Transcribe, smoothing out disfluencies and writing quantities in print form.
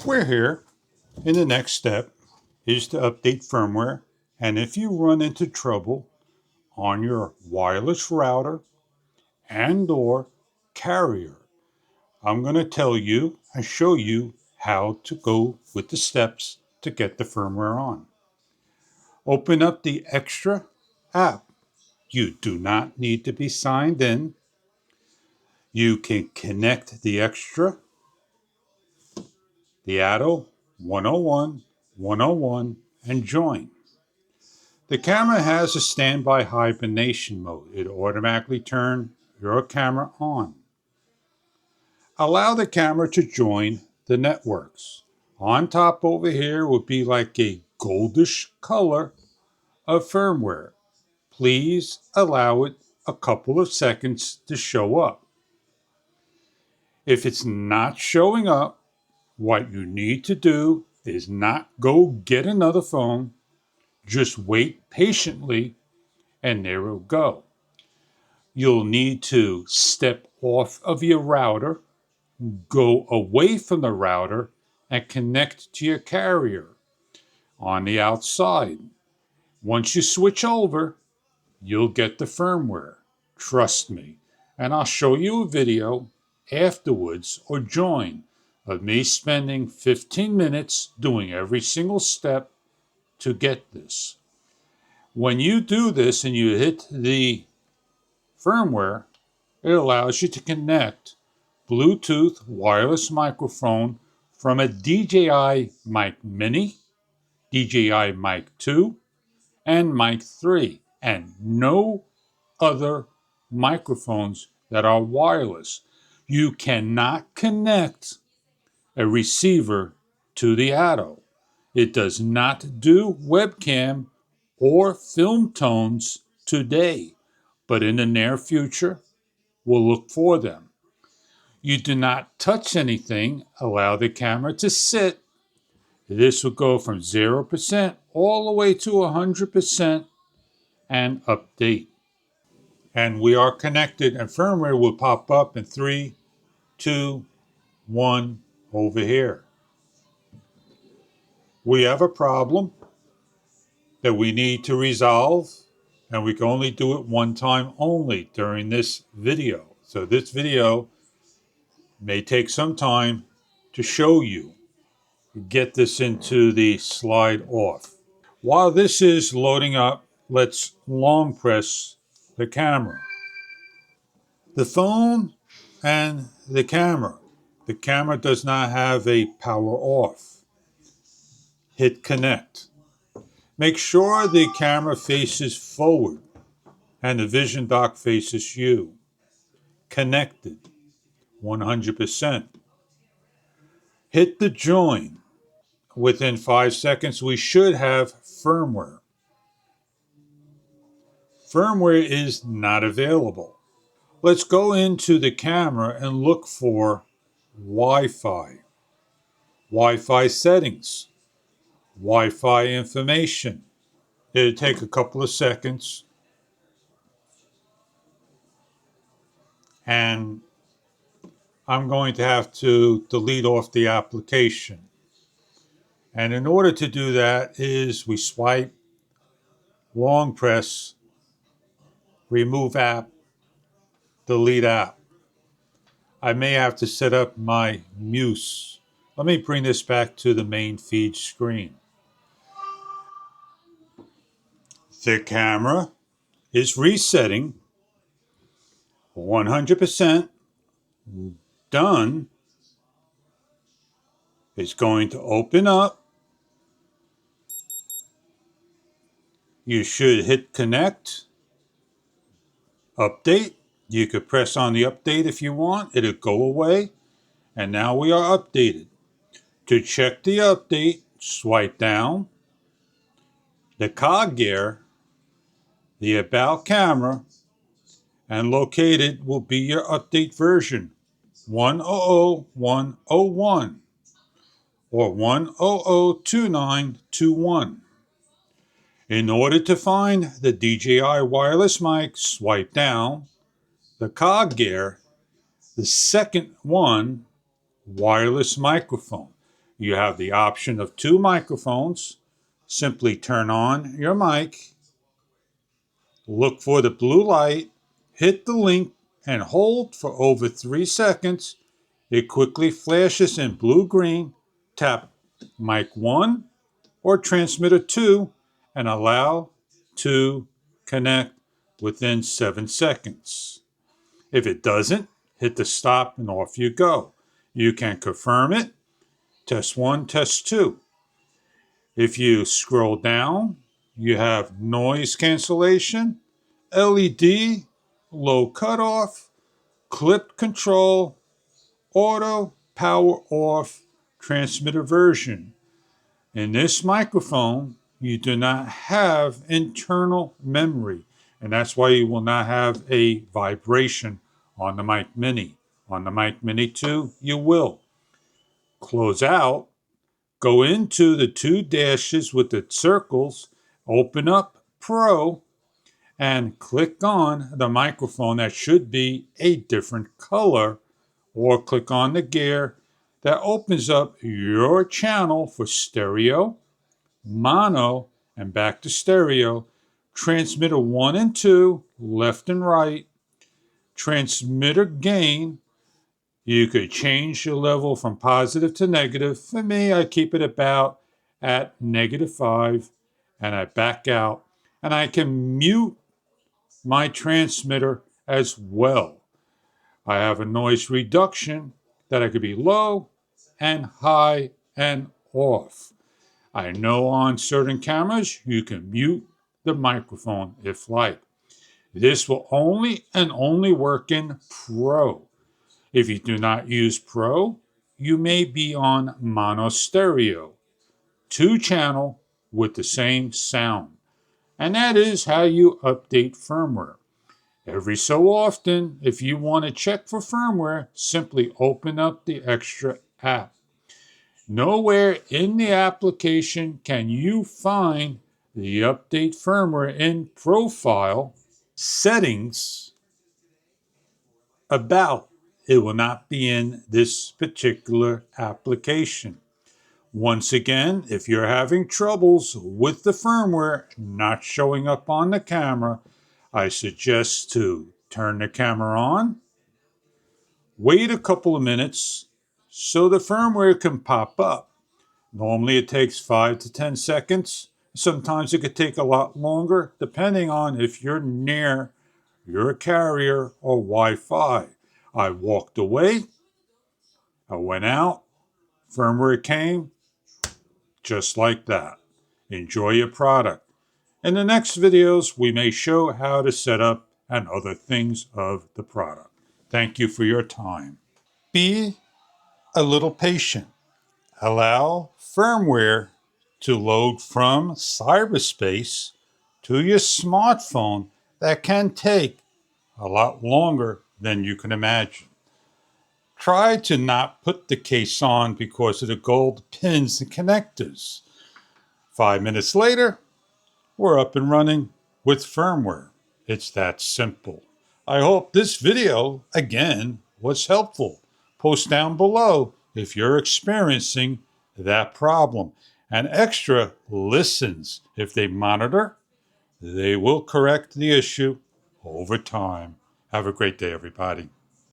We're here, and the next step is to update firmware. And if you run into trouble on your wireless router and/or carrier, I'm going to tell you and show you how to go with the steps to get the firmware on. Open up the Xtra app. You do not need to be signed in. You can connect the Xtra, the Atto 101, 101, and join. The camera has a standby hibernation mode. It automatically turns your camera on. Allow the camera to join the networks. On top over here would be like a goldish color of firmware. Please allow it a couple of seconds to show up. If it's not showing up, what you need to do is not go get another phone. Just wait patiently, and there will go. You'll need to step off of your router, go away from the router, and connect to your carrier on the outside. Once you switch over, you'll get the firmware. Trust me. And I'll show you a video afterwards or join of me spending 15 minutes doing every single step to get this. When you do this and you hit the firmware, it allows you to connect Bluetooth wireless microphone from a DJI Mic Mini, DJI Mic 2, and Mic 3, and no other microphones that are wireless. You cannot connect a receiver to the Atto. It does not do webcam or film tones today, but in the near future, we'll look for them. You do not touch anything. Allow the camera to sit. This will go from 0% all the way to 100% and update. And we are connected, and firmware will pop up in 3, 2, 1 over here. We have a problem that we need to resolve, and we can only do it one time only during this video. So this video may take some time to show you. Get this into the slide off. While this is loading up, let's long press the camera. The phone and the camera. The camera does not have a power off. Hit connect. Make sure the camera faces forward and the vision dock faces you. Connected, 100%. Hit the join. Within 5 seconds, we should have firmware. Firmware is not available. Let's go into the camera and look for Wi-Fi. Wi-Fi settings. Wi-Fi information. It'll take a couple of seconds. And I'm going to have to delete off the application. And in order to do that is we swipe, long press, remove app, delete app. I may have to set up my Muse. Let me bring this back to the main feed screen. The camera is resetting, 100% done. It's going to open up. You should hit connect, update. You could press on the update if you want. It'll go away. And now we are updated. To check the update, swipe down. The cog gear, the about camera, and located will be your update version 100.101 or 100.2921. In order to find the DJI wireless mic, swipe down. The cog gear, the second one, wireless microphone. You have the option of 2 microphones. Simply turn on your mic, look for the blue light, hit the link, and hold for over 3 seconds. It quickly flashes in blue-green. Tap mic 1 or transmitter 2 and allow to connect within 7 seconds. If it doesn't, hit the stop and off you go. You can confirm it. Test 1, test 2. If you scroll down, you have noise cancellation, LED, low cutoff, clip control, auto, power off, transmitter version. In this microphone, you do not have internal memory, and that's why you will not have a vibration on the Mic Mini. On the Mic Mini 2, you will. Close out, go into the 2 dashes with the circles, open up Pro, and click on the microphone that should be a different color, or click on the gear that opens up your channel for stereo, mono, and back to stereo, transmitter 1 and 2, left and right, transmitter gain. You could change your level from positive to negative. For me, I keep it about at -5, and I back out, and I can mute my transmitter as well. I have a noise reduction that I could be low and high and off. I know on certain cameras you can mute the microphone if like. This will only work in Pro. If you do not use Pro, you may be on mono stereo, 2-channel with the same sound. And that is how you update firmware. Every so often, if you want to check for firmware, simply open up the Xtra app. Nowhere in the application can you find the update firmware in Profile, Settings, About. It will not be in this particular application. Once again, if you're having troubles with the firmware not showing up on the camera, I suggest to turn the camera on, wait a couple of minutes so the firmware can pop up. Normally it takes 5 to 10 seconds. Sometimes it could take a lot longer depending on if you're near your carrier or Wi-Fi. I walked away, I went out, firmware came, just like that. Enjoy your product. In the next videos, we may show how to set up and other things of the product. Thank you for your time. Be a little patient. Allow firmware to load from cyberspace to your smartphone. That can take a lot longer than you can imagine. Try to not put the case on because of the gold pins and connectors. 5 minutes later, we're up and running with firmware. It's that simple. I hope this video, again, was helpful. Post down below if you're experiencing that problem. And Xtra listens. If they monitor, they will correct the issue over time. Have a great day, everybody.